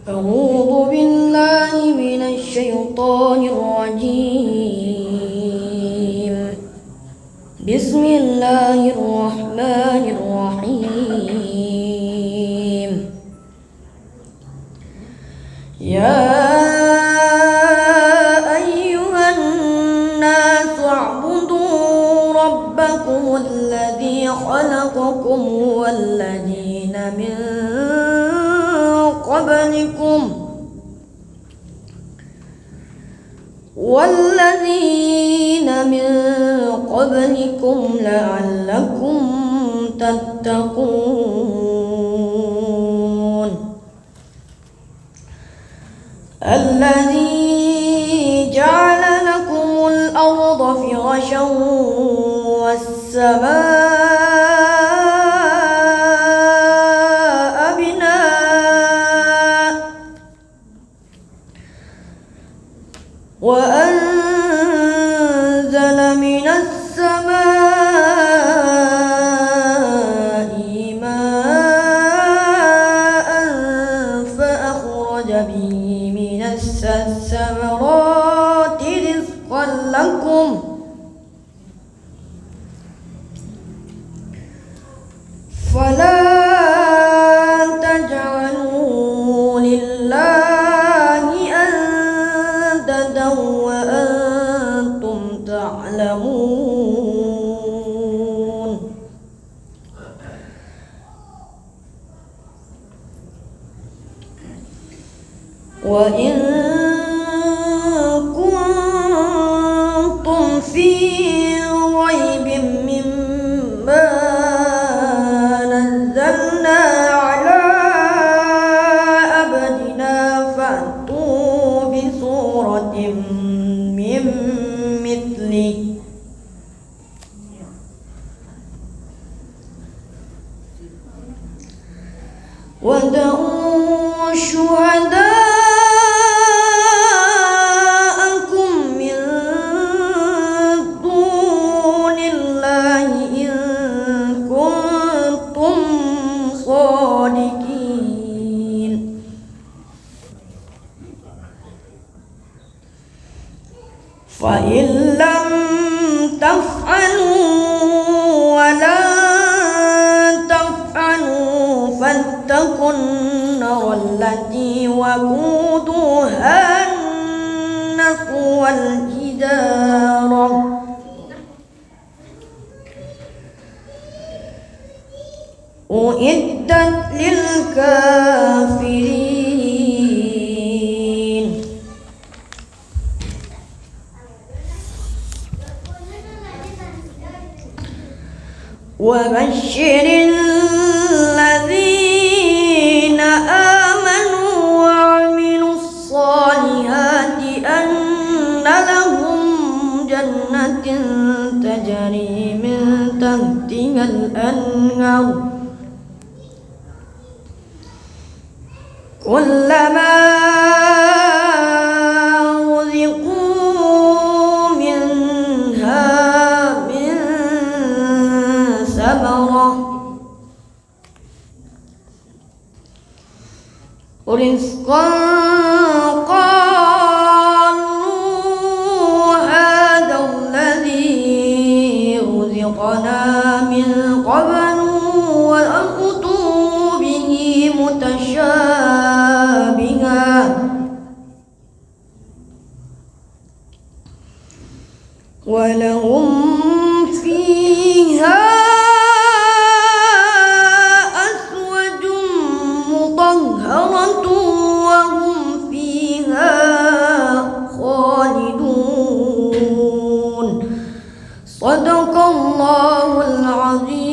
أعوذ بالله من الشيطان الرجيم. بسم الله الرحمن الرحيم. يا أيها الناس اعبدوا ربكم الذي خلقكم والذين من قبلكم لعلكم تتقون. الذي جعل لكم الأرض فراشا والسماء بناء وأنزل من السماء ماء فأخرج به من الثمرات رزقا لكم فلا تجعلوا لله أندادا وأنتم تعلمون. وإن كنتم في ريب مما نزلنا على عبدنا فأتوا بسورة من مثله ودعوا شهداءكم من دون الله إن كنتم صادقين. فإن لم تفعلوا ولا تفعلوا فاتقوا النار التي وقودها الناس والحجارة أعدت للكافرين. وبشر الذين آمنوا وعملوا الصالحات أن لهم جنات تجري من تحتها الأنهار كلما رزقوا منها من ثمرة رزقا قالوا هذا الذي رزقنا من قبل وأتوا به متشابها ولهم فيها أزواج مطهرة وهم فيها خالدون. صدق الله العظيم.